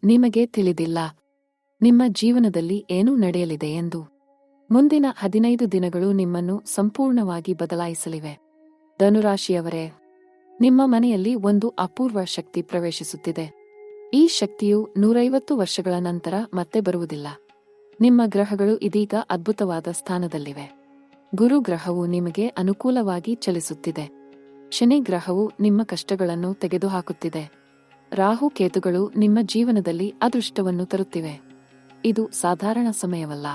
ನಿಮಗೆ ತಿಳಿದಿಲ್ಲ ನಿಮ್ಮ ಜೀವನದಲ್ಲಿ ಏನು ನಡೆಯಲಿದೆ ಎಂದು. ಮುಂದಿನ 15 ದಿನಗಳು ನಿಮ್ಮನ್ನು ಸಂಪೂರ್ಣವಾಗಿ ಬದಲಾಯಿಸಲಿವೆ. ಧನುರಾಶಿಯವರೇ, ನಿಮ್ಮ ಮನೆಯಲ್ಲಿ ಒಂದು ಅಪೂರ್ವ ಶಕ್ತಿ ಪ್ರವೇಶಿಸುತ್ತಿದೆ. ಈ ಶಕ್ತಿಯು 150 ವರ್ಷಗಳ ನಂತರ ಮತ್ತೆ ಬರುವುದಿಲ್ಲ. ನಿಮ್ಮ ಗ್ರಹಗಳು ಇದೀಗ ಅದ್ಭುತವಾದ ಸ್ಥಾನದಲ್ಲಿವೆ. ಗುರು ಗ್ರಹವು ನಿಮಗೆ ಅನುಕೂಲವಾಗಿ ಚಲಿಸುತ್ತಿದೆ. ಶನಿ ಗ್ರಹವು ನಿಮ್ಮ ಕಷ್ಟಗಳನ್ನು ತೆಗೆದುಹಾಕುತ್ತಿದೆ. ರಾಹು ಕೇತುಗಳು ನಿಮ್ಮ ಜೀವನದಲ್ಲಿ ಅದೃಷ್ಟವನ್ನು ತರುತ್ತಿವೆ. ಇದು ಸಾಧಾರಣ ಸಮಯವಲ್ಲ,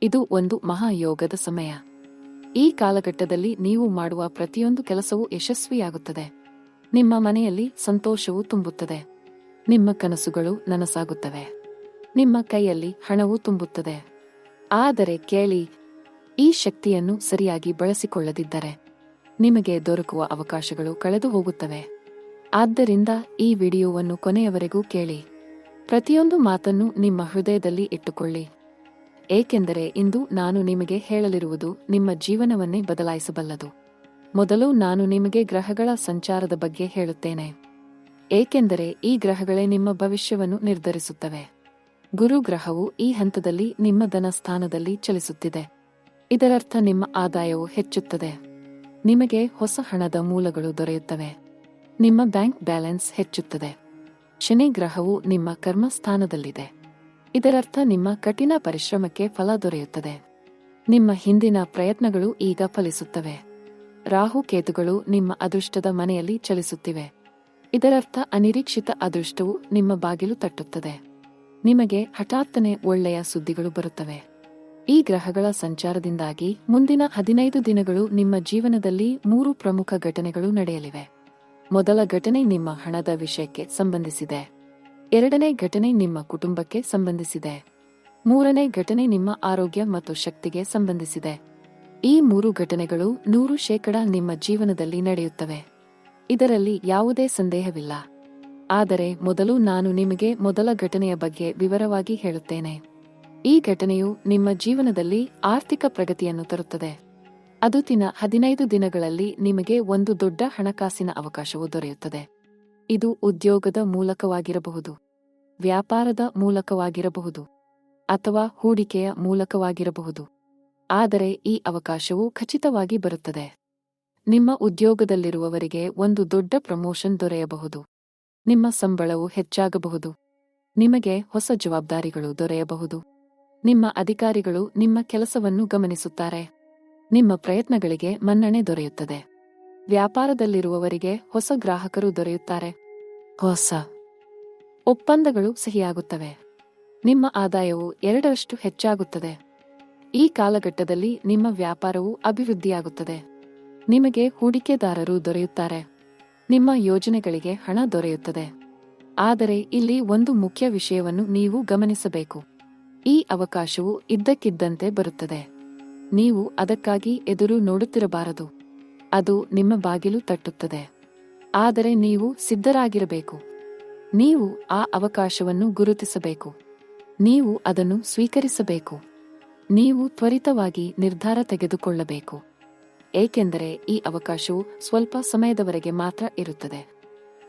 ಇದು ಒಂದು ಮಹಾಯೋಗದ ಸಮಯ. ಈ ಕಾಲಘಟ್ಟದಲ್ಲಿ ನೀವು ಮಾಡುವ ಪ್ರತಿಯೊಂದು ಕೆಲಸವೂ ಯಶಸ್ವಿಯಾಗುತ್ತದೆ. ನಿಮ್ಮ ಮನೆಯಲ್ಲಿ ಸಂತೋಷವು ತುಂಬುತ್ತದೆ. ನಿಮ್ಮ ಕನಸುಗಳು ನನಸಾಗುತ್ತವೆ. ನಿಮ್ಮ ಕೈಯಲ್ಲಿ ಹಣವು ತುಂಬುತ್ತದೆ. ಆದರೆ ಕೇಳಿ, ಈ ಶಕ್ತಿಯನ್ನು ಸರಿಯಾಗಿ ಬಳಸಿಕೊಳ್ಳದಿದ್ದರೆ ನಿಮಗೆ ದೊರಕುವ ಅವಕಾಶಗಳು ಕಳೆದು ಹೋಗುತ್ತವೆ. ಆದ್ದರಿಂದ ಈ ವಿಡಿಯೋವನ್ನು ಕೊನೆಯವರೆಗೂ ಕೇಳಿ. ಪ್ರತಿಯೊಂದು ಮಾತನ್ನು ನಿಮ್ಮ ಹೃದಯದಲ್ಲಿ ಇಟ್ಟುಕೊಳ್ಳಿ, ಏಕೆಂದರೆ ಇಂದು ನಾನು ನಿಮಗೆ ಹೇಳಲಿರುವುದು ನಿಮ್ಮ ಜೀವನವನ್ನೇ ಬದಲಾಯಿಸಬಲ್ಲದು. ಮೊದಲು ನಾನು ನಿಮಗೆ ಗ್ರಹಗಳ ಸಂಚಾರದ ಬಗ್ಗೆ ಹೇಳುತ್ತೇನೆ, ಏಕೆಂದರೆ ಈ ಗ್ರಹಗಳೇ ನಿಮ್ಮ ಭವಿಷ್ಯವನ್ನು ನಿರ್ಧರಿಸುತ್ತವೆ. ಗುರು ಗ್ರಹವು ಈ ಹಂತದಲ್ಲಿ ನಿಮ್ಮ ಧನ ಸ್ಥಾನದಲ್ಲಿ ಚಲಿಸುತ್ತಿದೆ. ಇದರರ್ಥ ನಿಮ್ಮ ಆದಾಯವು ಹೆಚ್ಚುತ್ತದೆ. ನಿಮಗೆ ಹೊಸ ಹಣದ ಮೂಲಗಳು ದೊರೆಯುತ್ತವೆ. ನಿಮ್ಮ ಬ್ಯಾಂಕ್ ಬ್ಯಾಲೆನ್ಸ್ ಹೆಚ್ಚುತ್ತದೆ. ಶನಿ ಗ್ರಹವು ನಿಮ್ಮ ಕರ್ಮಸ್ಥಾನದಲ್ಲಿದೆ. ಇದರರ್ಥ ನಿಮ್ಮ ಕಠಿಣ ಪರಿಶ್ರಮಕ್ಕೆ ಫಲ ದೊರೆಯುತ್ತದೆ. ನಿಮ್ಮ ಹಿಂದಿನ ಪ್ರಯತ್ನಗಳು ಈಗ ಫಲಿಸುತ್ತವೆ. ರಾಹು ಕೇತುಗಳು ನಿಮ್ಮ ಅದೃಷ್ಟದ ಮನೆಯಲ್ಲಿ ಚಲಿಸುತ್ತಿವೆ. ಇದರರ್ಥ ಅನಿರೀಕ್ಷಿತ ಅದೃಷ್ಟವು ನಿಮ್ಮ ಬಾಗಿಲು ತಟ್ಟುತ್ತದೆ. ನಿಮಗೆ ಹಠಾತ್ತನೆ ಒಳ್ಳೆಯ ಸುದ್ದಿಗಳು ಬರುತ್ತವೆ. ಈ ಗ್ರಹಗಳ ಸಂಚಾರದಿಂದಾಗಿ ಮುಂದಿನ 15 ದಿನಗಳು ನಿಮ್ಮ ಜೀವನದಲ್ಲಿ 3 ಪ್ರಮುಖ ಘಟನೆಗಳು ನಡೆಯಲಿವೆ. ಮೊದಲ ಘಟನೆ ನಿಮ್ಮ ಹಣದ ವಿಷಯಕ್ಕೆ ಸಂಬಂಧಿಸಿದೆ. ಎರಡನೇ ಘಟನೆ ನಿಮ್ಮ ಕುಟುಂಬಕ್ಕೆ ಸಂಬಂಧಿಸಿದೆ. ಮೂರನೇ ಘಟನೆ ನಿಮ್ಮ ಆರೋಗ್ಯ ಮತ್ತು ಶಕ್ತಿಗೆ ಸಂಬಂಧಿಸಿದೆ. ಈ 3 ಘಟನೆಗಳು 100% ನಿಮ್ಮ ಜೀವನದಲ್ಲಿ ನಡೆಯುತ್ತವೆ. ಇದರಲ್ಲಿ ಯಾವುದೇ ಸಂದೇಹವಿಲ್ಲ. ಆದರೆ ಮೊದಲು ನಾನು ನಿಮಗೆ ಮೊದಲ ಘಟನೆಯ ಬಗ್ಗೆ ವಿವರವಾಗಿ ಹೇಳುತ್ತೇನೆ. ಈ ಘಟನೆಯು ನಿಮ್ಮ ಜೀವನದಲ್ಲಿ ಆರ್ಥಿಕ ಪ್ರಗತಿಯನ್ನು ತರುತ್ತದೆ. ಅದು 15 ದಿನಗಳಲ್ಲಿ ನಿಮಗೆ ಒಂದು ದೊಡ್ಡ ಹಣಕಾಸಿನ ಅವಕಾಶವು ದೊರೆಯುತ್ತದೆ. ಇದು ಉದ್ಯೋಗದ ಮೂಲಕವಾಗಿರಬಹುದು, ವ್ಯಾಪಾರದ ಮೂಲಕವಾಗಿರಬಹುದು, ಅಥವಾ ಹೂಡಿಕೆಯ ಮೂಲಕವಾಗಿರಬಹುದು. ಆದರೆ ಈ ಅವಕಾಶವು ಖಚಿತವಾಗಿ ಬರುತ್ತದೆ. ನಿಮ್ಮ ಉದ್ಯೋಗದಲ್ಲಿರುವವರಿಗೆ ಒಂದು ದೊಡ್ಡ ಪ್ರಮೋಷನ್ ದೊರೆಯಬಹುದು. ನಿಮ್ಮ ಸಂಬಳವು ಹೆಚ್ಚಾಗಬಹುದು. ನಿಮಗೆ ಹೊಸ ಜವಾಬ್ದಾರಿಗಳು ದೊರೆಯಬಹುದು. ನಿಮ್ಮ ಅಧಿಕಾರಿಗಳು ನಿಮ್ಮ ಕೆಲಸವನ್ನು ಗಮನಿಸುತ್ತಾರೆ. ನಿಮ್ಮ ಪ್ರಯತ್ನಗಳಿಗೆ ಮನ್ನಣೆ ದೊರೆಯುತ್ತದೆ. ವ್ಯಾಪಾರದಲ್ಲಿರುವವರಿಗೆ ಹೊಸ ಗ್ರಾಹಕರು ದೊರೆಯುತ್ತಾರೆ. ಹೊಸ ಒಪ್ಪಂದಗಳು ಸಹಿಯಾಗುತ್ತವೆ. ನಿಮ್ಮ ಆದಾಯವು 2ರಷ್ಟು ಹೆಚ್ಚಾಗುತ್ತದೆ. ಈ ಕಾಲಘಟ್ಟದಲ್ಲಿ ನಿಮ್ಮ ವ್ಯಾಪಾರವು ಅಭಿವೃದ್ಧಿಯಾಗುತ್ತದೆ. ನಿಮಗೆ ಹೂಡಿಕೆದಾರರು ದೊರೆಯುತ್ತಾರೆ. ನಿಮ್ಮ ಯೋಜನೆಗಳಿಗೆ ಹಣ ದೊರೆಯುತ್ತದೆ. ಆದರೆ ಇಲ್ಲಿ ಒಂದು ಮುಖ್ಯ ವಿಷಯವನ್ನು ನೀವು ಗಮನಿಸಬೇಕು. ಈ ಅವಕಾಶವು ಇದ್ದಕ್ಕಿದ್ದಂತೆ ಬರುತ್ತದೆ. ನೀವು ಅದಕ್ಕಾಗಿ ಎದುರು ನೋಡುತ್ತಿರಬಾರದು. ಅದು ನಿಮ್ಮ ಬಾಗಿಲು ತಟ್ಟುತ್ತದೆ. ಆದರೆ ನೀವು ಸಿದ್ಧರಾಗಿರಬೇಕು. ನೀವು ಆ ಅವಕಾಶವನ್ನು ಗುರುತಿಸಬೇಕು. ನೀವು ಅದನ್ನು ಸ್ವೀಕರಿಸಬೇಕು. ನೀವು ತ್ವರಿತವಾಗಿ ನಿರ್ಧಾರ ತೆಗೆದುಕೊಳ್ಳಬೇಕು. ಏಕೆಂದರೆ ಈ ಅವಕಾಶವು ಸ್ವಲ್ಪ ಸಮಯದವರೆಗೆ ಮಾತ್ರ ಇರುತ್ತದೆ.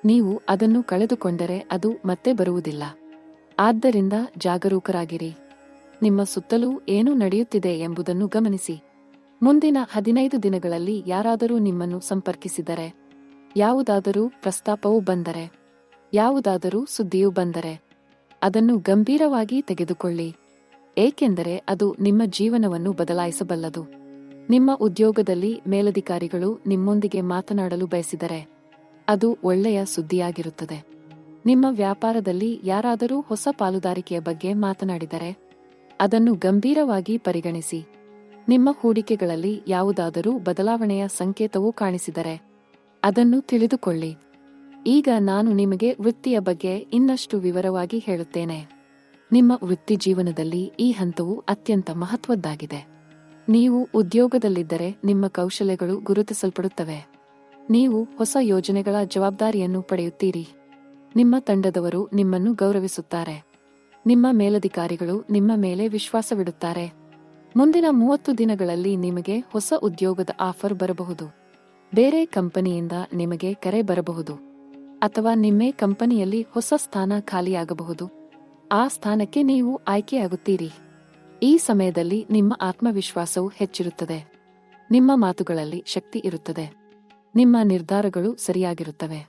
ನೀವು ಅದನ್ನು ಕಳೆದುಕೊಂಡರೆ ಅದು ಮತ್ತೆ ಬರುವುದಿಲ್ಲ. ಆದ್ದರಿಂದ ಜಾಗರೂಕರಾಗಿರಿ. ನಿಮ್ಮ ಸುತ್ತಲೂ ಏನು ನಡೆಯುತ್ತಿದೆ ಎಂಬುದನ್ನು ಗಮನಿಸಿ. ಮುಂದಿನ 15 ದಿನಗಳಲ್ಲಿ ಯಾರಾದರೂ ನಿಮ್ಮನ್ನು ಸಂಪರ್ಕಿಸಿದರೆ, ಯಾವುದಾದರೂ ಪ್ರಸ್ತಾಪವು ಬಂದರೆ, ಯಾವುದಾದರೂ ಸುದ್ದಿಯು ಬಂದರೆ, ಅದನ್ನು ಗಂಭೀರವಾಗಿ ತೆಗೆದುಕೊಳ್ಳಿ. ಏಕೆಂದರೆ ಅದು ನಿಮ್ಮ ಜೀವನವನ್ನು ಬದಲಾಯಿಸಬಲ್ಲದು. ನಿಮ್ಮ ಉದ್ಯೋಗದಲ್ಲಿ ಮೇಲಧಿಕಾರಿಗಳು ನಿಮ್ಮೊಂದಿಗೆ ಮಾತನಾಡಲು ಬಯಸಿದರೆ, ಅದು ಒಳ್ಳೆಯ ಸುದ್ದಿಯಾಗಿರುತ್ತದೆ. ನಿಮ್ಮ ವ್ಯಾಪಾರದಲ್ಲಿ ಯಾರಾದರೂ ಹೊಸ ಪಾಲುದಾರಿಕೆಯ ಬಗ್ಗೆ ಮಾತನಾಡಿದರೆ, ಅದನ್ನು ಗಂಭೀರವಾಗಿ ಪರಿಗಣಿಸಿ. ನಿಮ್ಮ ಹೂಡಿಕೆಗಳಲ್ಲಿ ಯಾವುದಾದರೂ ಬದಲಾವಣೆಯ ಸಂಕೇತವೂ ಕಾಣಿಸಿದರೆ, ಅದನ್ನು ತಿಳಿದುಕೊಳ್ಳಿ. ಈಗ ನಾನು ನಿಮಗೆ ವೃತ್ತಿಯ ಬಗ್ಗೆ ಇನ್ನಷ್ಟು ವಿವರವಾಗಿ ಹೇಳುತ್ತೇನೆ. ನಿಮ್ಮ ವೃತ್ತಿ ಜೀವನದಲ್ಲಿ ಈ ಹಂತವು ಅತ್ಯಂತ ಮಹತ್ವದ್ದಾಗಿದೆ. ನೀವು ಉದ್ಯೋಗದಲ್ಲಿದ್ದರೆ ನಿಮ್ಮ ಕೌಶಲ್ಯಗಳು ಗುರುತಿಸಲ್ಪಡುತ್ತವೆ. ನೀವು ಹೊಸ ಯೋಜನೆಗಳ ಜವಾಬ್ದಾರಿಯನ್ನು ಪಡೆಯುತ್ತೀರಿ. ನಿಮ್ಮ ತಂಡದವರು ನಿಮ್ಮನ್ನು ಗೌರವಿಸುತ್ತಾರೆ. ನಿಮ್ಮ ಮೇಲಧಿಕಾರಿಗಳು ನಿಮ್ಮ ಮೇಲೆ ವಿಶ್ವಾಸವಿಡುತ್ತಾರೆ. ಮುಂದಿನ 30 ದಿನಗಳಲ್ಲಿ ನಿಮಗೆ ಹೊಸ ಉದ್ಯೋಗದ ಆಫರ್ ಬರಬಹುದು. ಬೇರೆ ಕಂಪನಿಯಿಂದ ನಿಮಗೆ ಕರೆ ಬರಬಹುದು. ಅಥವಾ ನಿಮ್ಮ ಕಂಪನಿಯಲ್ಲಿ ಹೊಸ ಸ್ಥಾನ ಖಾಲಿಯಾಗಬಹುದು. ಆ ಸ್ಥಾನಕ್ಕೆ ನೀವು ಆಯ್ಕೆಯಾಗುತ್ತೀರಿ. ಈ ಸಮಯದಲ್ಲಿ ನಿಮ್ಮ ಆತ್ಮವಿಶ್ವಾಸವು ಹೆಚ್ಚಿರುತ್ತದೆ. ನಿಮ್ಮ ಮಾತುಗಳಲ್ಲಿ ಶಕ್ತಿ ಇರುತ್ತದೆ. ನಿಮ್ಮ ನಿರ್ಧಾರಗಳು ಸರಿಯಾಗಿರುತ್ತವೆ.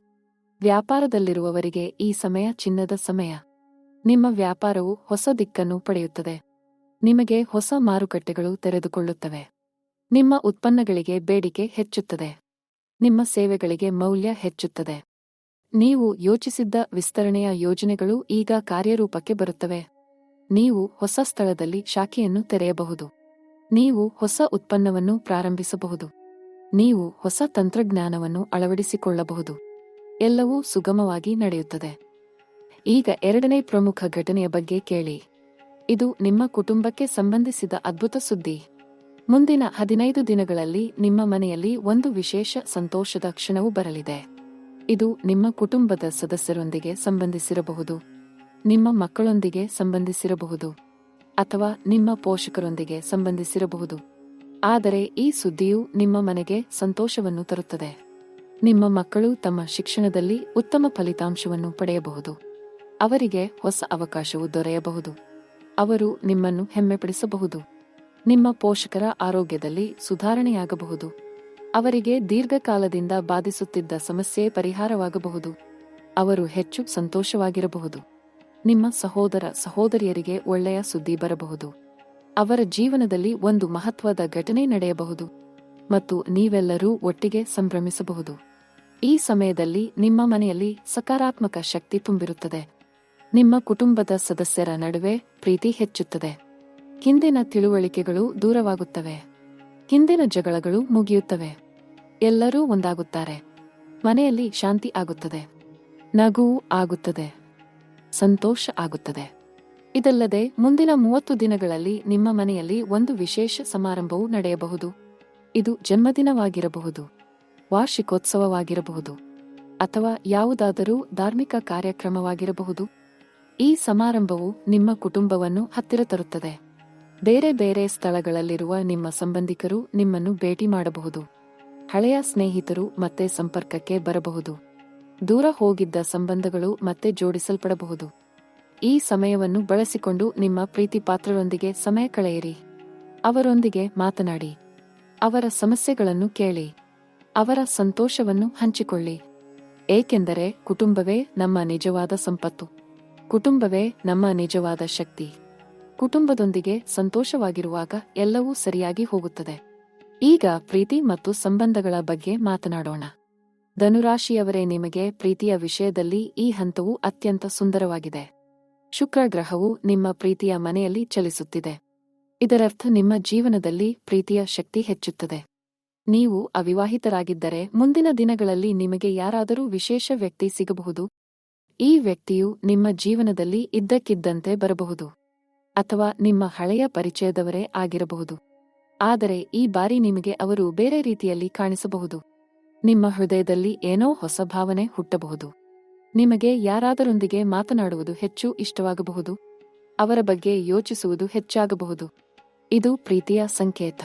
ವ್ಯಾಪಾರದಲ್ಲಿರುವವರಿಗೆ ಈ ಸಮಯ ಚಿನ್ನದ ಸಮಯ. ನಿಮ್ಮ ವ್ಯಾಪಾರವು ಹೊಸ ದಿಕ್ಕನ್ನು ಪಡೆಯುತ್ತದೆ. ನಿಮಗೆ ಹೊಸ ಮಾರುಕಟ್ಟೆಗಳು ತೆರೆದುಕೊಳ್ಳುತ್ತವೆ. ನಿಮ್ಮ ಉತ್ಪನ್ನಗಳಿಗೆ ಬೇಡಿಕೆ ಹೆಚ್ಚುತ್ತದೆ. ನಿಮ್ಮ ಸೇವೆಗಳಿಗೆ ಮೌಲ್ಯ ಹೆಚ್ಚುತ್ತದೆ. ನೀವು ಯೋಚಿಸಿದ್ದ ವಿಸ್ತರಣೆಯ ಯೋಜನೆಗಳು ಈಗ ಕಾರ್ಯರೂಪಕ್ಕೆ ಬರುತ್ತವೆ. ನೀವು ಹೊಸ ಸ್ಥಳದಲ್ಲಿ ಶಾಖೆಯನ್ನು ತೆರೆಯಬಹುದು. ನೀವು ಹೊಸ ಉತ್ಪನ್ನವನ್ನು ಪ್ರಾರಂಭಿಸಬಹುದು. ನೀವು ಹೊಸ ತಂತ್ರಜ್ಞಾನವನ್ನು ಅಳವಡಿಸಿಕೊಳ್ಳಬಹುದು. ಎಲ್ಲವೂ ಸುಗಮವಾಗಿ ನಡೆಯುತ್ತದೆ. ಈಗ ಎರಡನೇ ಪ್ರಮುಖ ಘಟನೆಯ ಬಗ್ಗೆ ಕೇಳಿ. ಇದು ನಿಮ್ಮ ಕುಟುಂಬಕ್ಕೆ ಸಂಬಂಧಿಸಿದ ಅದ್ಭುತ ಸುದ್ದಿ. ಮುಂದಿನ 15 ದಿನಗಳಲ್ಲಿ ನಿಮ್ಮ ಮನೆಯಲ್ಲಿ ಒಂದು ವಿಶೇಷ ಸಂತೋಷದ ಕ್ಷಣವು ಬರಲಿದೆ. ಇದು ನಿಮ್ಮ ಕುಟುಂಬದ ಸದಸ್ಯರೊಂದಿಗೆ ಸಂಬಂಧಿಸಿರಬಹುದು, ನಿಮ್ಮ ಮಕ್ಕಳೊಂದಿಗೆ ಸಂಬಂಧಿಸಿರಬಹುದು, ಅಥವಾ ನಿಮ್ಮ ಪೋಷಕರೊಂದಿಗೆ ಸಂಬಂಧಿಸಿರಬಹುದು. ಆದರೆ ಈ ಸುದ್ದಿಯು ನಿಮ್ಮ ಮನೆಗೆ ಸಂತೋಷವನ್ನು ತರುತ್ತದೆ. ನಿಮ್ಮ ಮಕ್ಕಳು ತಮ್ಮ ಶಿಕ್ಷಣದಲ್ಲಿ ಉತ್ತಮ ಫಲಿತಾಂಶವನ್ನು ಪಡೆಯಬಹುದು. ಅವರಿಗೆ ಹೊಸ ಅವಕಾಶವು ದೊರೆಯಬಹುದು. ಅವರು ನಿಮ್ಮನ್ನು ಹೆಮ್ಮೆಪಡಿಸಬಹುದು. ನಿಮ್ಮ ಪೋಷಕರ ಆರೋಗ್ಯದಲ್ಲಿ ಸುಧಾರಣೆಯಾಗಬಹುದು. ಅವರಿಗೆ ದೀರ್ಘಕಾಲದಿಂದ ಬಾಧಿಸುತ್ತಿದ್ದ ಸಮಸ್ಯೆ ಪರಿಹಾರವಾಗಬಹುದು. ಅವರು ಹೆಚ್ಚು ಸಂತೋಷವಾಗಿರಬಹುದು. ನಿಮ್ಮ ಸಹೋದರ ಸಹೋದರಿಯರಿಗೆ ಒಳ್ಳೆಯ ಸುದ್ದಿ ಬರಬಹುದು. ಅವರ ಜೀವನದಲ್ಲಿ ಒಂದು ಮಹತ್ವದ ಘಟನೆ ನಡೆಯಬಹುದು ಮತ್ತು ನೀವೆಲ್ಲರೂ ಒಟ್ಟಿಗೆ ಸಂಭ್ರಮಿಸಬಹುದು. ಈ ಸಮಯದಲ್ಲಿ ನಿಮ್ಮ ಮನೆಯಲ್ಲಿ ಸಕಾರಾತ್ಮಕ ಶಕ್ತಿ ತುಂಬಿರುತ್ತದೆ. ನಿಮ್ಮ ಕುಟುಂಬದ ಸದಸ್ಯರ ನಡುವೆ ಪ್ರೀತಿ ಹೆಚ್ಚುತ್ತದೆ. ಹಿಂದಿನ ತಿಳುವಳಿಕೆಗಳು ದೂರವಾಗುತ್ತವೆ. ಹಿಂದಿನ ಜಗಳಗಳು ಮುಗಿಯುತ್ತವೆ. ಎಲ್ಲರೂ ಒಂದಾಗುತ್ತಾರೆ. ಮನೆಯಲ್ಲಿ ಶಾಂತಿ ಆಗುತ್ತದೆ. ನಗುವು ಆಗುತ್ತದೆ. ಸಂತೋಷ ಆಗುತ್ತದೆ. ಇದಲ್ಲದೆ ಮುಂದಿನ 30 ದಿನಗಳಲ್ಲಿ ನಿಮ್ಮ ಮನೆಯಲ್ಲಿ ಒಂದು ವಿಶೇಷ ಸಮಾರಂಭವು ನಡೆಯಬಹುದು. ಇದು ಜನ್ಮದಿನವಾಗಿರಬಹುದು, ವಾರ್ಷಿಕೋತ್ಸವವಾಗಿರಬಹುದು, ಅಥವಾ ಯಾವುದಾದರೂ ಧಾರ್ಮಿಕ ಕಾರ್ಯಕ್ರಮವಾಗಿರಬಹುದು. ಈ ಸಮಾರಂಭವು ನಿಮ್ಮ ಕುಟುಂಬವನ್ನು ಹತ್ತಿರ ತರುತ್ತದೆ. ಬೇರೆ ಬೇರೆ ಸ್ಥಳಗಳಲ್ಲಿರುವ ನಿಮ್ಮ ಸಂಬಂಧಿಕರು ನಿಮ್ಮನ್ನು ಭೇಟಿ ಮಾಡಬಹುದು. ಹಳೆಯ ಸ್ನೇಹಿತರು ಮತ್ತೆ ಸಂಪರ್ಕಕ್ಕೆ ಬರಬಹುದು. ದೂರ ಹೋಗಿದ್ದ ಸಂಬಂಧಗಳು ಮತ್ತೆ ಜೋಡಿಸಲ್ಪಡಬಹುದು. ಈ ಸಮಯವನ್ನು ಬಳಸಿಕೊಂಡು ನಿಮ್ಮ ಪ್ರೀತಿಪಾತ್ರರೊಂದಿಗೆ ಸಮಯ ಕಳೆಯಿರಿ. ಅವರೊಂದಿಗೆ ಮಾತನಾಡಿ. ಅವರ ಸಮಸ್ಯೆಗಳನ್ನು ಕೇಳಿ. ಅವರ ಸಂತೋಷವನ್ನು ಹಂಚಿಕೊಳ್ಳಿ. ಏಕೆಂದರೆ ಕುಟುಂಬವೇ ನಮ್ಮ ನಿಜವಾದ ಸಂಪತ್ತು. ಕುಟುಂಬವೇ ನಮ್ಮ ನಿಜವಾದ ಶಕ್ತಿ. ಕುಟುಂಬದೊಂದಿಗೆ ಸಂತೋಷವಾಗಿರುವಾಗ ಎಲ್ಲವೂ ಸರಿಯಾಗಿ ಹೋಗುತ್ತದೆ. ಈಗ ಪ್ರೀತಿ ಮತ್ತು ಸಂಬಂಧಗಳ ಬಗ್ಗೆ ಮಾತನಾಡೋಣ. ಧನುರಾಶಿಯವರೇ, ನಿಮಗೆ ಪ್ರೀತಿಯ ವಿಷಯದಲ್ಲಿ ಈ ಹಂತವು ಅತ್ಯಂತ ಸುಂದರವಾಗಿದೆ. ಶುಕ್ರ ಗ್ರಹವು ನಿಮ್ಮ ಪ್ರೀತಿಯ ಮನೆಯಲ್ಲಿ ಚಲಿಸುತ್ತಿದೆ. ಇದರರ್ಥ ನಿಮ್ಮ ಜೀವನದಲ್ಲಿ ಪ್ರೀತಿಯ ಶಕ್ತಿ ಹೆಚ್ಚುತ್ತದೆ. ನೀವು ಅವಿವಾಹಿತರಾಗಿದ್ದರೆ ಮುಂದಿನ ದಿನಗಳಲ್ಲಿ ನಿಮಗೆ ಯಾರಾದರೂ ವಿಶೇಷ ವ್ಯಕ್ತಿ ಸಿಗಬಹುದು. ಈ ವ್ಯಕ್ತಿಯು ನಿಮ್ಮ ಜೀವನದಲ್ಲಿ ಇದ್ದಕ್ಕಿದ್ದಂತೆ ಬರಬಹುದು, ಅಥವಾ ನಿಮ್ಮ ಹಳೆಯ ಪರಿಚಯದವರೇ ಆಗಿರಬಹುದು. ಆದರೆ ಈ ಬಾರಿ ನಿಮಗೆ ಅವರು ಬೇರೆ ರೀತಿಯಲ್ಲಿ ಕಾಣಿಸಬಹುದು. ನಿಮ್ಮ ಹೃದಯದಲ್ಲಿ ಏನೋ ಹೊಸ ಭಾವನೆ ಹುಟ್ಟಬಹುದು. ನಿಮಗೆ ಯಾರಾದರೊಂದಿಗೆ ಮಾತನಾಡುವುದು ಹೆಚ್ಚು ಇಷ್ಟವಾಗಬಹುದು. ಅವರ ಬಗ್ಗೆ ಯೋಚಿಸುವುದು ಹೆಚ್ಚಾಗಬಹುದು. ಇದು ಪ್ರೀತಿಯ ಸಂಕೇತ.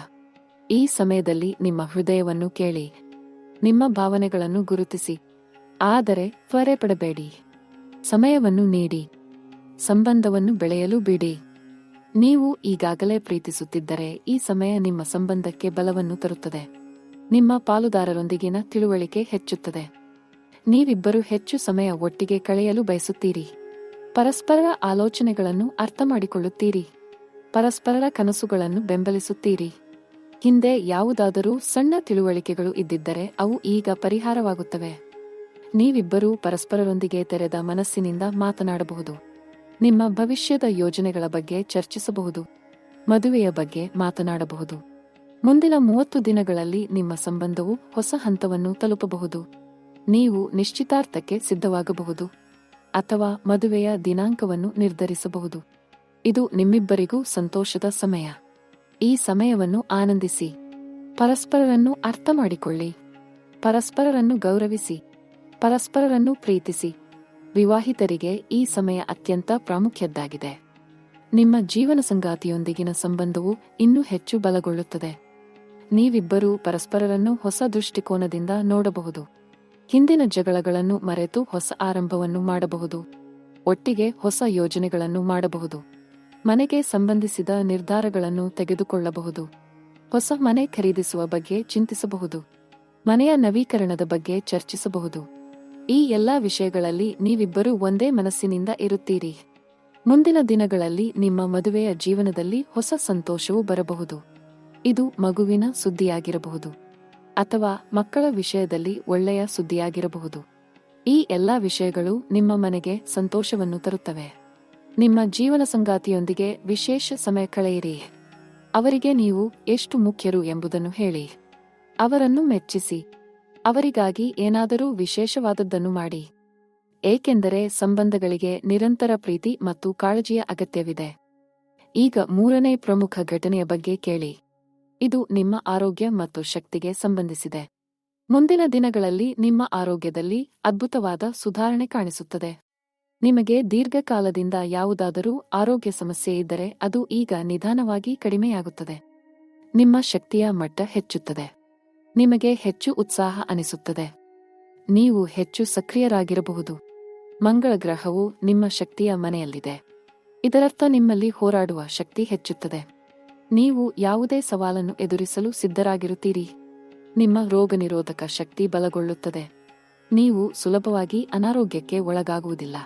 ಈ ಸಮಯದಲ್ಲಿ ನಿಮ್ಮ ಹೃದಯವನ್ನು ಕೇಳಿ. ನಿಮ್ಮ ಭಾವನೆಗಳನ್ನು ಗುರುತಿಸಿ. ಆದರೆ ತ್ವರೆಪಡಬೇಡಿ. ಸಮಯವನ್ನು ನೀಡಿ. ಸಂಬಂಧವನ್ನು ಬೆಳೆಯಲು ಬಿಡಿ. ನೀವು ಈಗಾಗಲೇ ಪ್ರೀತಿಸುತ್ತಿದ್ದರೆ ಈ ಸಮಯ ನಿಮ್ಮ ಸಂಬಂಧಕ್ಕೆ ಬಲವನ್ನು ತರುತ್ತದೆ. ನಿಮ್ಮ ಪಾಲುದಾರರೊಂದಿಗಿನ ತಿಳುವಳಿಕೆ ಹೆಚ್ಚುತ್ತದೆ. ನೀವಿಬ್ಬರು ಹೆಚ್ಚು ಸಮಯ ಒಟ್ಟಿಗೆ ಕಳೆಯಲು ಬಯಸುತ್ತೀರಿ. ಪರಸ್ಪರರ ಆಲೋಚನೆಗಳನ್ನು ಅರ್ಥಮಾಡಿಕೊಳ್ಳುತ್ತೀರಿ. ಪರಸ್ಪರರ ಕನಸುಗಳನ್ನು ಬೆಂಬಲಿಸುತ್ತೀರಿ. ಹಿಂದೆ ಯಾವುದಾದರೂ ಸಣ್ಣ ತಿಳುವಳಿಕೆಗಳು ಇದ್ದಿದ್ದರೆ ಅವು ಈಗ ಪರಿಹಾರವಾಗುತ್ತವೆ. ನೀವಿಬ್ಬರೂ ಪರಸ್ಪರರೊಂದಿಗೆ ತೆರೆದ ಮನಸ್ಸಿನಿಂದ ಮಾತನಾಡಬಹುದು. ನಿಮ್ಮ ಭವಿಷ್ಯದ ಯೋಜನೆಗಳ ಬಗ್ಗೆ ಚರ್ಚಿಸಬಹುದು. ಮದುವೆಯ ಬಗ್ಗೆ ಮಾತನಾಡಬಹುದು. ಮುಂದಿನ 30 ದಿನಗಳಲ್ಲಿ ನಿಮ್ಮ ಸಂಬಂಧವು ಹೊಸ ಹಂತವನ್ನು ತಲುಪಬಹುದು. ನೀವು ನಿಶ್ಚಿತಾರ್ಥಕ್ಕೆ ಸಿದ್ಧವಾಗಬಹುದು, ಅಥವಾ ಮದುವೆಯ ದಿನಾಂಕವನ್ನು ನಿರ್ಧರಿಸಬಹುದು. ಇದು ನಿಮ್ಮಿಬ್ಬರಿಗೂ ಸಂತೋಷದ ಸಮಯ. ಈ ಸಮಯವನ್ನು ಆನಂದಿಸಿ. ಪರಸ್ಪರರನ್ನು ಅರ್ಥಮಾಡಿಕೊಳ್ಳಿ. ಪರಸ್ಪರರನ್ನು ಗೌರವಿಸಿ. ಪರಸ್ಪರರನ್ನು ಪ್ರೀತಿಸಿ. ವಿವಾಹಿತರಿಗೆ ಈ ಸಮಯ ಅತ್ಯಂತ ಪ್ರಾಮುಖ್ಯದ್ದಾಗಿದೆ. ನಿಮ್ಮ ಜೀವನ ಸಂಗಾತಿಯೊಂದಿಗಿನ ಸಂಬಂಧವು ಇನ್ನೂ ಹೆಚ್ಚು ಬಲಗೊಳ್ಳುತ್ತದೆ. ನೀವಿಬ್ಬರೂ ಪರಸ್ಪರರನ್ನು ಹೊಸ ದೃಷ್ಟಿಕೋನದಿಂದ ನೋಡಬಹುದು. ಹಿಂದಿನ ಜಗಳಗಳನ್ನು ಮರೆತು ಹೊಸ ಆರಂಭವನ್ನು ಮಾಡಬಹುದು. ಒಟ್ಟಿಗೆ ಹೊಸ ಯೋಜನೆಗಳನ್ನು ಮಾಡಬಹುದು. ಮನೆಗೆ ಸಂಬಂಧಿಸಿದ ನಿರ್ಧಾರಗಳನ್ನು ತೆಗೆದುಕೊಳ್ಳಬಹುದು. ಹೊಸ ಮನೆ ಖರೀದಿಸುವ ಬಗ್ಗೆ ಚಿಂತಿಸಬಹುದು. ಮನೆಯ ನವೀಕರಣದ ಬಗ್ಗೆ ಚರ್ಚಿಸಬಹುದು. ಈ ಎಲ್ಲಾ ವಿಷಯಗಳಲ್ಲಿ ನೀವಿಬ್ಬರೂ ಒಂದೇ ಮನಸ್ಸಿನಿಂದ ಇರುತ್ತೀರಿ. ಮುಂದಿನ ದಿನಗಳಲ್ಲಿ ನಿಮ್ಮ ಮದುವೆಯ ಜೀವನದಲ್ಲಿ ಹೊಸ ಸಂತೋಷವು ಬರಬಹುದು. ಇದು ಮಗುವಿನ ಸುದ್ದಿಯಾಗಿರಬಹುದು ಅಥವಾ ಮಕ್ಕಳ ವಿಷಯದಲ್ಲಿ ಒಳ್ಳೆಯ ಸುದ್ದಿಯಾಗಿರಬಹುದು. ಈ ಎಲ್ಲಾ ವಿಷಯಗಳು ನಿಮ್ಮ ಮನೆಗೆ ಸಂತೋಷವನ್ನು ತರುತ್ತವೆ. ನಿಮ್ಮ ಜೀವನ ಸಂಗಾತಿಯೊಂದಿಗೆ ವಿಶೇಷ ಸಮಯ ಕಳೆಯಿರಿ. ಅವರಿಗೆ ನೀವು ಎಷ್ಟು ಮುಖ್ಯರು ಎಂಬುದನ್ನು ಹೇಳಿ. ಅವರನ್ನು ಮೆಚ್ಚಿಸಿ. ಅವರಿಗಾಗಿ ಏನಾದರೂ ವಿಶೇಷವಾದದ್ದನ್ನು ಮಾಡಿ. ಏಕೆಂದರೆ ಸಂಬಂಧಗಳಿಗೆ ನಿರಂತರ ಪ್ರೀತಿ ಮತ್ತು ಕಾಳಜಿಯ ಅಗತ್ಯವಿದೆ. ಈಗ ಮೂರನೇ ಪ್ರಮುಖ ಘಟನೆಯ ಬಗ್ಗೆ ಕೇಳಿ. ಇದು ನಿಮ್ಮ ಆರೋಗ್ಯ ಮತ್ತು ಶಕ್ತಿಗೆ ಸಂಬಂಧಿಸಿದೆ. ಮುಂದಿನ ದಿನಗಳಲ್ಲಿ ನಿಮ್ಮ ಆರೋಗ್ಯದಲ್ಲಿ ಅದ್ಭುತವಾದ ಸುಧಾರಣೆ ಕಾಣಿಸುತ್ತದೆ. ನಿಮಗೆ ದೀರ್ಘಕಾಲದಿಂದ ಯಾವುದಾದರೂ ಆರೋಗ್ಯ ಸಮಸ್ಯೆ ಇದ್ದರೆ ಅದು ಈಗ ನಿಧಾನವಾಗಿ ಕಡಿಮೆಯಾಗುತ್ತದೆ. ನಿಮ್ಮ ಶಕ್ತಿಯ ಮಟ್ಟ ಹೆಚ್ಚುತ್ತದೆ. ನಿಮಗೆ ಹೆಚ್ಚು ಉತ್ಸಾಹ ಅನಿಸುತ್ತದೆ. ನೀವು ಹೆಚ್ಚು ಸಕ್ರಿಯರಾಗಿರಬಹುದು. ಮಂಗಳ ಗ್ರಹವು ನಿಮ್ಮ ಶಕ್ತಿಯ ಮನೆಯಲ್ಲಿದೆ. ಇದರರ್ಥ ನಿಮ್ಮಲ್ಲಿ ಹೋರಾಡುವ ಶಕ್ತಿ ಹೆಚ್ಚುತ್ತದೆ. ನೀವು ಯಾವುದೇ ಸವಾಲನ್ನು ಎದುರಿಸಲು ಸಿದ್ಧರಾಗಿರುತ್ತೀರಿ. ನಿಮ್ಮ ರೋಗನಿರೋಧಕ ಶಕ್ತಿ ಬಲಗೊಳ್ಳುತ್ತದೆ. ನೀವು ಸುಲಭವಾಗಿ ಅನಾರೋಗ್ಯಕ್ಕೆ ಒಳಗಾಗುವುದಿಲ್ಲ.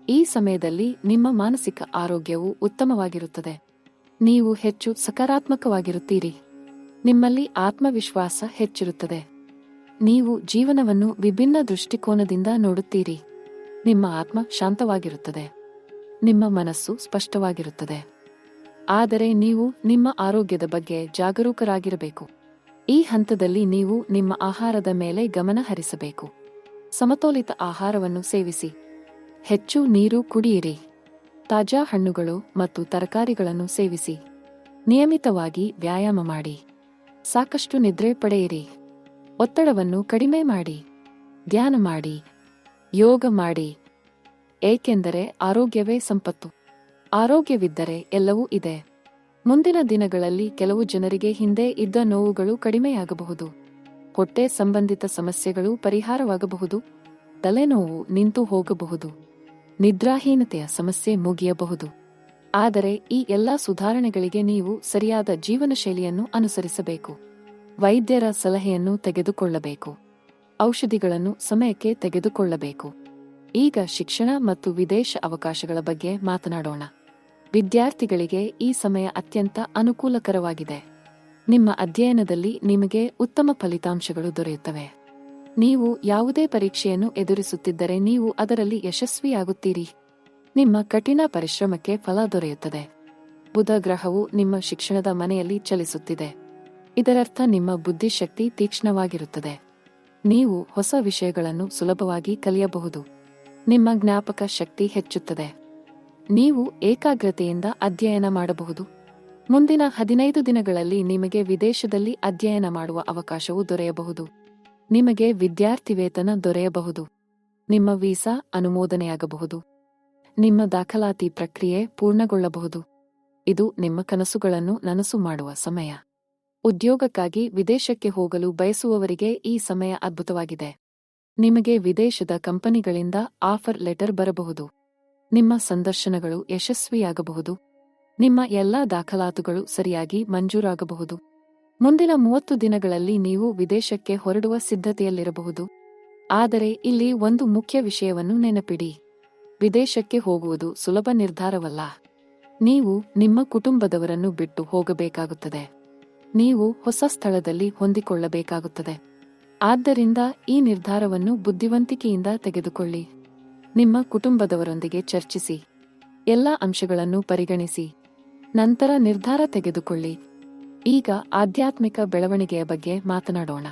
ಈ ಸಮಯದಲ್ಲಿ ನಿಮ್ಮ ಮಾನಸಿಕ ಆರೋಗ್ಯವು ಉತ್ತಮವಾಗಿರುತ್ತದೆ. ನೀವು ಹೆಚ್ಚು ಸಕಾರಾತ್ಮಕವಾಗಿರುತ್ತೀರಿ. ನಿಮ್ಮಲ್ಲಿ ಆತ್ಮವಿಶ್ವಾಸ ಹೆಚ್ಚಿರುತ್ತದೆ. ನೀವು ಜೀವನವನ್ನು ವಿಭಿನ್ನ ದೃಷ್ಟಿಕೋನದಿಂದ ನೋಡುತ್ತೀರಿ. ನಿಮ್ಮ ಆತ್ಮ ಶಾಂತವಾಗಿರುತ್ತದೆ. ನಿಮ್ಮ ಮನಸ್ಸು ಸ್ಪಷ್ಟವಾಗಿರುತ್ತದೆ. ಆದರೆ ನೀವು ನಿಮ್ಮ ಆರೋಗ್ಯದ ಬಗ್ಗೆ ಜಾಗರೂಕರಾಗಿರಬೇಕು. ಈ ಹಂತದಲ್ಲಿ ನೀವು ನಿಮ್ಮ ಆಹಾರದ ಮೇಲೆ ಗಮನ ಹರಿಸಬೇಕು. ಸಮತೋಲಿತ ಆಹಾರವನ್ನು ಸೇವಿಸಿ. ಹೆಚ್ಚು ನೀರು ಕುಡಿಯಿರಿ. ತಾಜಾ ಹಣ್ಣುಗಳು ಮತ್ತು ತರಕಾರಿಗಳನ್ನು ಸೇವಿಸಿ. ನಿಯಮಿತವಾಗಿ ವ್ಯಾಯಾಮ ಮಾಡಿ. ಸಾಕಷ್ಟು ನಿದ್ರೆ ಪಡೆಯಿರಿ. ಒತ್ತಡವನ್ನು ಕಡಿಮೆ ಮಾಡಿ. ಧ್ಯಾನ ಮಾಡಿ. ಯೋಗ ಮಾಡಿ. ಏಕೆಂದರೆ ಆರೋಗ್ಯವೇ ಸಂಪತ್ತು. ಆರೋಗ್ಯವಿದ್ದರೆ ಎಲ್ಲವೂ ಇದೆ. ಮುಂದಿನ ದಿನಗಳಲ್ಲಿ ಕೆಲವು ಜನರಿಗೆ ಹಿಂದೆ ಇದ್ದ ನೋವುಗಳು ಕಡಿಮೆಯಾಗಬಹುದು. ಹೊಟ್ಟೆ ಸಂಬಂಧಿತ ಸಮಸ್ಯೆಗಳು ಪರಿಹಾರವಾಗಬಹುದು. ತಲೆನೋವು ನಿಂತು ಹೋಗಬಹುದು. ನಿದ್ರಾಹೀನತೆಯ ಸಮಸ್ಯೆ ಮುಗಿಯಬಹುದು. ಆದರೆ ಈ ಎಲ್ಲಾ ಸುಧಾರಣೆಗಳಿಗೆ ನೀವು ಸರಿಯಾದ ಜೀವನ ಶೈಲಿಯನ್ನು ಅನುಸರಿಸಬೇಕು. ವೈದ್ಯರ ಸಲಹೆಯನ್ನು ತೆಗೆದುಕೊಳ್ಳಬೇಕು. ಔಷಧಿಗಳನ್ನು ಸಮಯಕ್ಕೆ ತೆಗೆದುಕೊಳ್ಳಬೇಕು. ಈಗ ಶಿಕ್ಷಣ ಮತ್ತು ವಿದೇಶ ಅವಕಾಶಗಳ ಬಗ್ಗೆ ಮಾತನಾಡೋಣ. ವಿದ್ಯಾರ್ಥಿಗಳಿಗೆ ಈ ಸಮಯ ಅತ್ಯಂತ ಅನುಕೂಲಕರವಾಗಿದೆ. ನಿಮ್ಮ ಅಧ್ಯಯನದಲ್ಲಿ ನಿಮಗೆ ಉತ್ತಮ ಫಲಿತಾಂಶಗಳು ದೊರೆಯುತ್ತವೆ. ನೀವು ಯಾವುದೇ ಪರೀಕ್ಷೆಯನ್ನು ಎದುರಿಸುತ್ತಿದ್ದರೆ ನೀವು ಅದರಲ್ಲಿ ಯಶಸ್ವಿಯಾಗುತ್ತೀರಿ. ನಿಮ್ಮ ಕಠಿಣ ಪರಿಶ್ರಮಕ್ಕೆ ಫಲ ದೊರೆಯುತ್ತದೆ. ಬುಧ ಗ್ರಹವು ನಿಮ್ಮ ಶಿಕ್ಷಣದ ಮನೆಯಲ್ಲಿ ಚಲಿಸುತ್ತಿದೆ. ಇದರರ್ಥ ನಿಮ್ಮ ಬುದ್ಧಿಶಕ್ತಿ ತೀಕ್ಷ್ಣವಾಗಿರುತ್ತದೆ. ನೀವು ಹೊಸ ವಿಷಯಗಳನ್ನು ಸುಲಭವಾಗಿ ಕಲಿಯಬಹುದು. ನಿಮ್ಮ ಜ್ಞಾಪಕ ಶಕ್ತಿ ಹೆಚ್ಚುತ್ತದೆ. ನೀವು ಏಕಾಗ್ರತೆಯಿಂದ ಅಧ್ಯಯನ ಮಾಡಬಹುದು. ಮುಂದಿನ 15 ದಿನಗಳಲ್ಲಿ ನಿಮಗೆ ವಿದೇಶದಲ್ಲಿ ಅಧ್ಯಯನ ಮಾಡುವ ಅವಕಾಶವು ದೊರೆಯಬಹುದು. ನಿಮಗೆ ವಿದ್ಯಾರ್ಥಿ ವೇತನ ದೊರೆಯಬಹುದು. ನಿಮ್ಮ ವೀಸಾ ಅನುಮೋದನೆಯಾಗಬಹುದು. ನಿಮ್ಮ ದಾಖಲಾತಿ ಪ್ರಕ್ರಿಯೆ ಪೂರ್ಣಗೊಳ್ಳಬಹುದು. ಇದು ನಿಮ್ಮ ಕನಸುಗಳನ್ನು ನನಸು ಮಾಡುವ ಸಮಯ. ಉದ್ಯೋಗಕ್ಕಾಗಿ ವಿದೇಶಕ್ಕೆ ಹೋಗಲು ಬಯಸುವವರಿಗೆ ಈ ಸಮಯ ಅದ್ಭುತವಾಗಿದೆ. ನಿಮಗೆ ವಿದೇಶದ ಕಂಪನಿಗಳಿಂದ ಆಫರ್ ಲೆಟರ್ ಬರಬಹುದು. ನಿಮ್ಮ ಸಂದರ್ಶನಗಳು ಯಶಸ್ವಿಯಾಗಬಹುದು. ನಿಮ್ಮ ಎಲ್ಲಾ ದಾಖಲಾತುಗಳು ಸರಿಯಾಗಿ ಮಂಜೂರಾಗಬಹುದು. ಮುಂದಿನ 30 ದಿನಗಳಲ್ಲಿ ನೀವು ವಿದೇಶಕ್ಕೆ ಹೊರಡುವ ಸಿದ್ಧತೆಯಲ್ಲಿರಬಹುದು. ಆದರೆ ಇಲ್ಲಿ ಒಂದು ಮುಖ್ಯ ವಿಷಯವನ್ನು ನೆನಪಿಡಿ. ವಿದೇಶಕ್ಕೆ ಹೋಗುವುದು ಸುಲಭ ನಿರ್ಧಾರವಲ್ಲ. ನೀವು ನಿಮ್ಮ ಕುಟುಂಬದವರನ್ನು ಬಿಟ್ಟು ಹೋಗಬೇಕಾಗುತ್ತದೆ. ನೀವು ಹೊಸ ಸ್ಥಳದಲ್ಲಿ ಹೊಂದಿಕೊಳ್ಳಬೇಕಾಗುತ್ತದೆ. ಆದ್ದರಿಂದ ಈ ನಿರ್ಧಾರವನ್ನು ಬುದ್ಧಿವಂತಿಕೆಯಿಂದ ತೆಗೆದುಕೊಳ್ಳಿ. ನಿಮ್ಮ ಕುಟುಂಬದವರೊಂದಿಗೆ ಚರ್ಚಿಸಿ. ಎಲ್ಲ ಅಂಶಗಳನ್ನು ಪರಿಗಣಿಸಿ. ನಂತರ ನಿರ್ಧಾರ ತೆಗೆದುಕೊಳ್ಳಿ. ಈಗ ಆಧ್ಯಾತ್ಮಿಕ ಬೆಳವಣಿಗೆಯ ಬಗ್ಗೆ ಮಾತನಾಡೋಣ.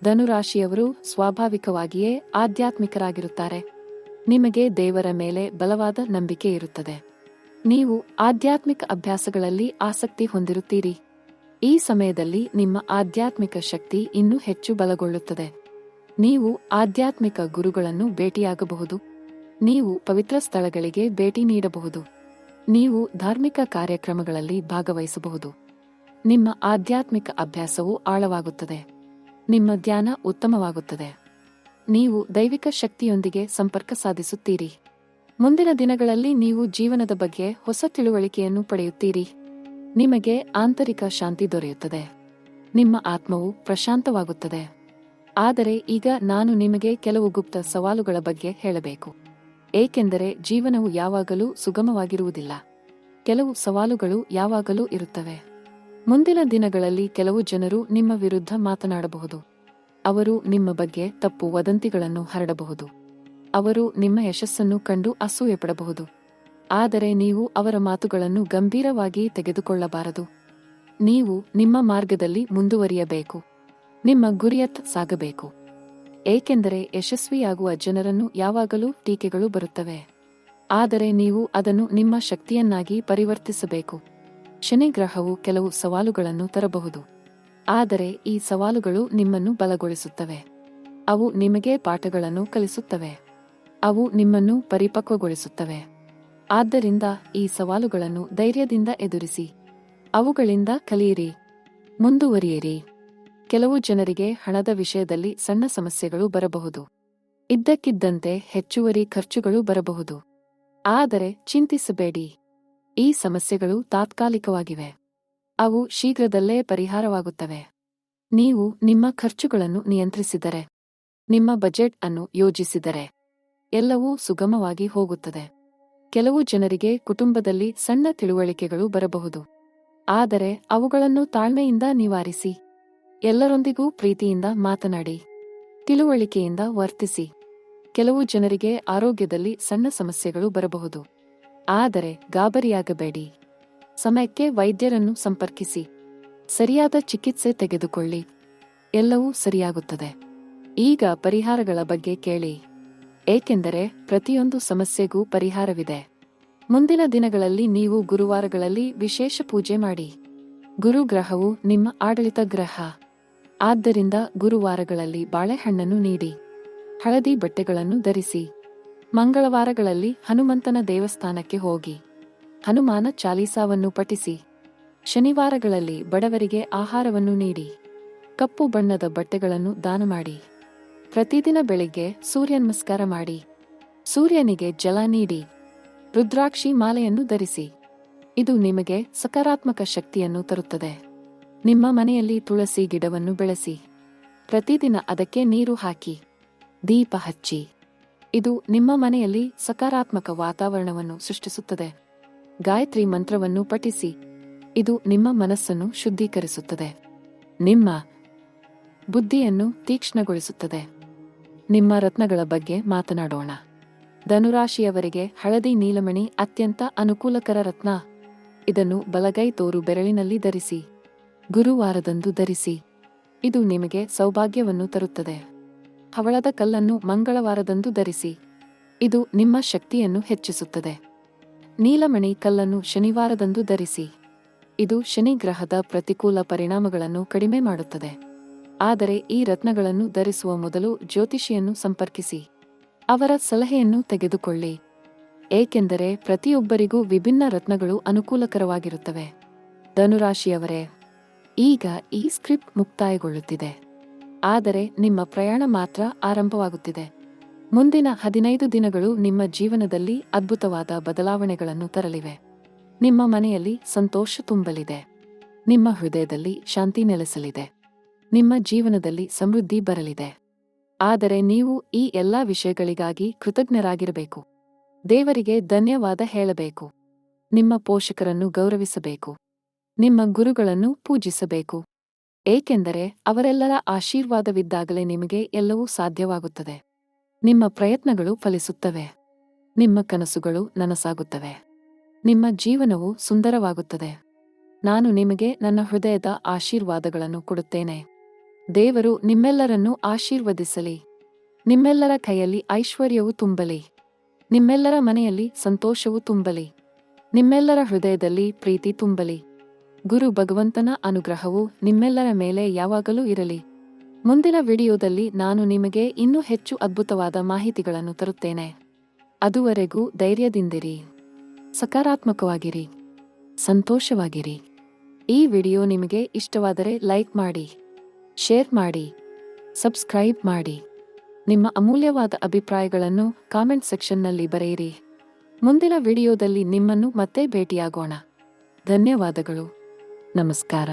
ಧನುರಾಶಿಯವರು ಸ್ವಾಭಾವಿಕವಾಗಿಯೇ ಆಧ್ಯಾತ್ಮಿಕರಾಗಿರುತ್ತಾರೆ. ನಿಮಗೆ ದೇವರ ಮೇಲೆ ಬಲವಾದ ನಂಬಿಕೆ ಇರುತ್ತದೆ. ನೀವು ಆಧ್ಯಾತ್ಮಿಕ ಅಭ್ಯಾಸಗಳಲ್ಲಿ ಆಸಕ್ತಿ ಹೊಂದಿರುತ್ತೀರಿ. ಈ ಸಮಯದಲ್ಲಿ ನಿಮ್ಮ ಆಧ್ಯಾತ್ಮಿಕ ಶಕ್ತಿ ಇನ್ನೂ ಹೆಚ್ಚು ಬಲಗೊಳ್ಳುತ್ತದೆ. ನೀವು ಆಧ್ಯಾತ್ಮಿಕ ಗುರುಗಳನ್ನು ಭೇಟಿಯಾಗಬಹುದು. ನೀವು ಪವಿತ್ರ ಸ್ಥಳಗಳಿಗೆ ಭೇಟಿ ನೀಡಬಹುದು. ನೀವು ಧಾರ್ಮಿಕ ಕಾರ್ಯಕ್ರಮಗಳಲ್ಲಿ ಭಾಗವಹಿಸಬಹುದು. ನಿಮ್ಮ ಆಧ್ಯಾತ್ಮಿಕ ಅಭ್ಯಾಸವು ಆಳವಾಗುತ್ತದೆ. ನಿಮ್ಮ ಧ್ಯಾನ ಉತ್ತಮವಾಗುತ್ತದೆ. ನೀವು ದೈವಿಕ ಶಕ್ತಿಯೊಂದಿಗೆ ಸಂಪರ್ಕ ಸಾಧಿಸುತ್ತೀರಿ. ಮುಂದಿನ ದಿನಗಳಲ್ಲಿ ನೀವು ಜೀವನದ ಬಗ್ಗೆ ಹೊಸ ತಿಳುವಳಿಕೆಯನ್ನು ಪಡೆಯುತ್ತೀರಿ. ನಿಮಗೆ ಆಂತರಿಕ ಶಾಂತಿ ದೊರೆಯುತ್ತದೆ. ನಿಮ್ಮ ಆತ್ಮವು ಪ್ರಶಾಂತವಾಗುತ್ತದೆ. ಆದರೆ ಈಗ ನಾನು ನಿಮಗೆ ಕೆಲವು ಗುಪ್ತ ಸವಾಲುಗಳ ಬಗ್ಗೆ ಹೇಳಬೇಕು. ಏಕೆಂದರೆ ಜೀವನವು ಯಾವಾಗಲೂ ಸುಗಮವಾಗಿರುವುದಿಲ್ಲ. ಕೆಲವು ಸವಾಲುಗಳು ಯಾವಾಗಲೂ ಇರುತ್ತವೆ. ಮುಂದಿನ ದಿನಗಳಲ್ಲಿ ಕೆಲವು ಜನರು ನಿಮ್ಮ ವಿರುದ್ಧ ಮಾತನಾಡಬಹುದು. ಅವರು ನಿಮ್ಮ ಬಗ್ಗೆ ತಪ್ಪು ವದಂತಿಗಳನ್ನು ಹರಡಬಹುದು. ಅವರು ನಿಮ್ಮ ಯಶಸ್ಸನ್ನು ಕಂಡು ಅಸೂಯೆಪಡಬಹುದು. ಆದರೆ ನೀವು ಅವರ ಮಾತುಗಳನ್ನು ಗಂಭೀರವಾಗಿ ತೆಗೆದುಕೊಳ್ಳಬಾರದು. ನೀವು ನಿಮ್ಮ ಮಾರ್ಗದಲ್ಲಿ ಮುಂದುವರಿಯಬೇಕು. ನಿಮ್ಮ ಗುರಿಯತ್ತ ಸಾಗಬೇಕು. ಏಕೆಂದರೆ ಯಶಸ್ವಿಯಾಗುವ ಜನರನ್ನು ಯಾವಾಗಲೂ ಟೀಕೆಗಳು ಬರುತ್ತವೆ. ಆದರೆ ನೀವು ಅದನ್ನು ನಿಮ್ಮ ಶಕ್ತಿಯನ್ನಾಗಿ ಪರಿವರ್ತಿಸಬೇಕು. ಶನಿ ಗ್ರಹವು ಕೆಲವು ಸವಾಲುಗಳನ್ನು ತರಬಹುದು. ಆದರೆ ಈ ಸವಾಲುಗಳು ನಿಮ್ಮನ್ನು ಬಲಗೊಳಿಸುತ್ತವೆ. ಅವು ನಿಮಗೆ ಪಾಠಗಳನ್ನು ಕಲಿಸುತ್ತವೆ. ಅವು ನಿಮ್ಮನ್ನು ಪರಿಪಕ್ವಗೊಳಿಸುತ್ತವೆ. ಆದ್ದರಿಂದ ಈ ಸವಾಲುಗಳನ್ನು ಧೈರ್ಯದಿಂದ ಎದುರಿಸಿ. ಅವುಗಳಿಂದ ಕಲಿಯಿರಿ. ಮುಂದುವರಿಯಿರಿ. ಕೆಲವು ಜನರಿಗೆ ಹಣದ ವಿಷಯದಲ್ಲಿ ಸಣ್ಣ ಸಮಸ್ಯೆಗಳು ಬರಬಹುದು. ಇದ್ದಕ್ಕಿದ್ದಂತೆ ಹೆಚ್ಚುವರಿ ಖರ್ಚುಗಳು ಬರಬಹುದು. ಆದರೆ ಚಿಂತಿಸಬೇಡಿ. ಈ ಸಮಸ್ಯೆಗಳು ತಾತ್ಕಾಲಿಕವಾಗಿವೆ. ಅವು ಶೀಘ್ರದಲ್ಲೇ ಪರಿಹಾರವಾಗುತ್ತವೆ. ನೀವು ನಿಮ್ಮ ಖರ್ಚುಗಳನ್ನು ನಿಯಂತ್ರಿಸಿದರೆ, ನಿಮ್ಮ ಬಜೆಟ್ ಅನ್ನು ಯೋಜಿಸಿದರೆ ಎಲ್ಲವೂ ಸುಗಮವಾಗಿ ಹೋಗುತ್ತದೆ. ಕೆಲವು ಜನರಿಗೆ ಕುಟುಂಬದಲ್ಲಿ ಸಣ್ಣ ತಿಳುವಳಿಕೆಗಳು ಬರಬಹುದು. ಆದರೆ ಅವುಗಳನ್ನು ತಾಳ್ಮೆಯಿಂದ ನಿವಾರಿಸಿ. ಎಲ್ಲರೊಂದಿಗೂ ಪ್ರೀತಿಯಿಂದ ಮಾತನಾಡಿ. ತಿಳುವಳಿಕೆಯಿಂದ ವರ್ತಿಸಿ. ಕೆಲವು ಜನರಿಗೆ ಆರೋಗ್ಯದಲ್ಲಿ ಸಣ್ಣ ಸಮಸ್ಯೆಗಳು ಬರಬಹುದು. ಆದರೆ ಗಾಬರಿಯಾಗಬೇಡಿ. ಸಮಯಕ್ಕೆ ವೈದ್ಯರನ್ನು ಸಂಪರ್ಕಿಸಿ. ಸರಿಯಾದ ಚಿಕಿತ್ಸೆ ತೆಗೆದುಕೊಳ್ಳಿ. ಎಲ್ಲವೂ ಸರಿಯಾಗುತ್ತದೆ. ಈಗ ಪರಿಹಾರಗಳ ಬಗ್ಗೆ ಕೇಳಿ. ಏಕೆಂದರೆ ಪ್ರತಿಯೊಂದು ಸಮಸ್ಯೆಗೂ ಪರಿಹಾರವಿದೆ. ಮುಂದಿನ ದಿನಗಳಲ್ಲಿ ನೀವು ಗುರುವಾರಗಳಲ್ಲಿ ವಿಶೇಷ ಪೂಜೆ ಮಾಡಿ. ಗುರು ಗ್ರಹವು ನಿಮ್ಮ ಆಡಳಿತ ಗ್ರಹ. ಆದ್ದರಿಂದ ಗುರುವಾರಗಳಲ್ಲಿ ಬಾಳೆಹಣ್ಣನ್ನು ನೀಡಿ. ಹಳದಿ ಬಟ್ಟೆಗಳನ್ನು ಧರಿಸಿ. ಮಂಗಳವಾರಗಳಲ್ಲಿ ಹನುಮಂತನ ದೇವಸ್ಥಾನಕ್ಕೆ ಹೋಗಿ ಹನುಮಾನ ಚಾಲೀಸಾವನ್ನು ಪಠಿಸಿ. ಶನಿವಾರಗಳಲ್ಲಿ ಬಡವರಿಗೆ ಆಹಾರವನ್ನು ನೀಡಿ. ಕಪ್ಪು ಬಣ್ಣದ ಬಟ್ಟೆಗಳನ್ನು ದಾನ ಮಾಡಿ. ಪ್ರತಿದಿನ ಬೆಳಿಗ್ಗೆ ಸೂರ್ಯ ನಮಸ್ಕಾರ ಮಾಡಿ. ಸೂರ್ಯನಿಗೆ ಜಲ ನೀಡಿ. ರುದ್ರಾಕ್ಷಿ ಮಾಲೆಯನ್ನು ಧರಿಸಿ. ಇದು ನಿಮಗೆ ಸಕಾರಾತ್ಮಕ ಶಕ್ತಿಯನ್ನು ತರುತ್ತದೆ. ನಿಮ್ಮ ಮನೆಯಲ್ಲಿ ತುಳಸಿ ಗಿಡವನ್ನು ಬೆಳೆಸಿ. ಪ್ರತಿದಿನ ಅದಕ್ಕೆ ನೀರು ಹಾಕಿ. ದೀಪ ಹಚ್ಚಿ. ಇದು ನಿಮ್ಮ ಮನೆಯಲ್ಲಿ ಸಕಾರಾತ್ಮಕ ವಾತಾವರಣವನ್ನು ಸೃಷ್ಟಿಸುತ್ತದೆ. ಗಾಯತ್ರಿ ಮಂತ್ರವನ್ನು ಪಠಿಸಿ. ಇದು ನಿಮ್ಮ ಮನಸ್ಸನ್ನು ಶುದ್ಧೀಕರಿಸುತ್ತದೆ. ನಿಮ್ಮ ಬುದ್ಧಿಯನ್ನು ತೀಕ್ಷ್ಣಗೊಳಿಸುತ್ತದೆ. ನಿಮ್ಮ ರತ್ನಗಳ ಬಗ್ಗೆ ಮಾತನಾಡೋಣ. ಧನುರಾಶಿಯವರಿಗೆ ಹಳದಿ ನೀಲಮಣಿ ಅತ್ಯಂತ ಅನುಕೂಲಕರ ರತ್ನ. ಇದನ್ನು ಬಲಗೈ ತೋರು ಬೆರಳಿನಲ್ಲಿ ಧರಿಸಿ. ಗುರುವಾರದಂದು ಧರಿಸಿ. ಇದು ನಿಮಗೆ ಸೌಭಾಗ್ಯವನ್ನು ತರುತ್ತದೆ. ಹವಳದ ಕಲ್ಲನ್ನು ಮಂಗಳವಾರದಂದು ಧರಿಸಿ. ಇದು ನಿಮ್ಮ ಶಕ್ತಿಯನ್ನು ಹೆಚ್ಚಿಸುತ್ತದೆ. ನೀಲಮಣಿ ಕಲ್ಲನ್ನು ಶನಿವಾರದಂದು ಧರಿಸಿ. ಇದು ಶನಿ ಗ್ರಹದ ಪ್ರತಿಕೂಲ ಪರಿಣಾಮಗಳನ್ನು ಕಡಿಮೆ ಮಾಡುತ್ತದೆ. ಆದರೆ ಈ ರತ್ನಗಳನ್ನು ಧರಿಸುವ ಮೊದಲು ಜ್ಯೋತಿಷಿಯನ್ನು ಸಂಪರ್ಕಿಸಿ. ಅವರ ಸಲಹೆಯನ್ನು ತೆಗೆದುಕೊಳ್ಳಿ. ಏಕೆಂದರೆ ಪ್ರತಿಯೊಬ್ಬರಿಗೂ ವಿಭಿನ್ನ ರತ್ನಗಳು ಅನುಕೂಲಕರವಾಗಿರುತ್ತವೆ. ಧನುರಾಶಿಯವರೇ, ಈಗ ಈ ಸ್ಕ್ರಿಪ್ಟ್ ಮುಕ್ತಾಯಗೊಳ್ಳುತ್ತಿದೆ. ಆದರೆ ನಿಮ್ಮ ಪ್ರಯಾಣ ಮಾತ್ರ ಆರಂಭವಾಗುತ್ತಿದೆ. ಮುಂದಿನ 15 ದಿನಗಳು ನಿಮ್ಮ ಜೀವನದಲ್ಲಿ ಅದ್ಭುತವಾದ ಬದಲಾವಣೆಗಳನ್ನು ತರಲಿವೆ. ನಿಮ್ಮ ಮನೆಯಲ್ಲಿ ಸಂತೋಷ ತುಂಬಲಿದೆ. ನಿಮ್ಮ ಹೃದಯದಲ್ಲಿ ಶಾಂತಿ ನೆಲೆಸಲಿದೆ. ನಿಮ್ಮ ಜೀವನದಲ್ಲಿ ಸಮೃದ್ಧಿ ಬರಲಿದೆ. ಆದರೆ ನೀವು ಈ ಎಲ್ಲಾ ವಿಷಯಗಳಿಗಾಗಿ ಕೃತಜ್ಞರಾಗಿರಬೇಕು. ದೇವರಿಗೆ ಧನ್ಯವಾದ ಹೇಳಬೇಕು. ನಿಮ್ಮ ಪೋಷಕರನ್ನು ಗೌರವಿಸಬೇಕು. ನಿಮ್ಮ ಗುರುಗಳನ್ನು ಪೂಜಿಸಬೇಕು. ಏಕೆಂದರೆ ಅವರೆಲ್ಲರ ಆಶೀರ್ವಾದವಿದ್ದಾಗಲೇ ನಿಮಗೆ ಎಲ್ಲವೂ ಸಾಧ್ಯವಾಗುತ್ತದೆ. ನಿಮ್ಮ ಪ್ರಯತ್ನಗಳು ಫಲಿಸುತ್ತವೆ. ನಿಮ್ಮ ಕನಸುಗಳು ನನಸಾಗುತ್ತವೆ. ನಿಮ್ಮ ಜೀವನವು ಸುಂದರವಾಗುತ್ತದೆ. ನಾನು ನಿಮಗೆ ನನ್ನ ಹೃದಯದ ಆಶೀರ್ವಾದಗಳನ್ನು ಕೊಡುತ್ತೇನೆ. ದೇವರು ನಿಮ್ಮೆಲ್ಲರನ್ನೂ ಆಶೀರ್ವದಿಸಲಿ. ನಿಮ್ಮೆಲ್ಲರ ಕೈಯಲ್ಲಿ ಐಶ್ವರ್ಯವು ತುಂಬಲಿ. ನಿಮ್ಮೆಲ್ಲರ ಮನೆಯಲ್ಲಿ ಸಂತೋಷವು ತುಂಬಲಿ. ನಿಮ್ಮೆಲ್ಲರ ಹೃದಯದಲ್ಲಿ ಪ್ರೀತಿ ತುಂಬಲಿ. ಗುರು ಭಗವಂತನ ಅನುಗ್ರಹವು ನಿಮ್ಮೆಲ್ಲರ ಮೇಲೆ ಯಾವಾಗಲೂ ಇರಲಿ. ಮುಂದಿನ ವಿಡಿಯೋದಲ್ಲಿ ನಾನು ನಿಮಗೆ ಇನ್ನೂ ಹೆಚ್ಚು ಅದ್ಭುತವಾದ ಮಾಹಿತಿಗಳನ್ನು ತರುತ್ತೇನೆ. ಅದುವರೆಗೂ ಧೈರ್ಯದಿಂದಿರಿ. ಸಕಾರಾತ್ಮಕವಾಗಿರಿ. ಸಂತೋಷವಾಗಿರಿ. ಈ ವಿಡಿಯೋ ನಿಮಗೆ ಇಷ್ಟವಾದರೆ ಲೈಕ್ ಮಾಡಿ, ಶೇರ್ ಮಾಡಿ, ಸಬ್ಸ್ಕ್ರೈಬ್ ಮಾಡಿ. ನಿಮ್ಮ ಅಮೂಲ್ಯವಾದ ಅಭಿಪ್ರಾಯಗಳನ್ನು ಕಾಮೆಂಟ್ ಸೆಕ್ಷನ್ನಲ್ಲಿ ಬರೆಯಿರಿ. ಮುಂದಿನ ವಿಡಿಯೋದಲ್ಲಿ ನಿಮ್ಮನ್ನು ಮತ್ತೆ ಭೇಟಿಯಾಗೋಣ. ಧನ್ಯವಾದಗಳು. ನಮಸ್ಕಾರ.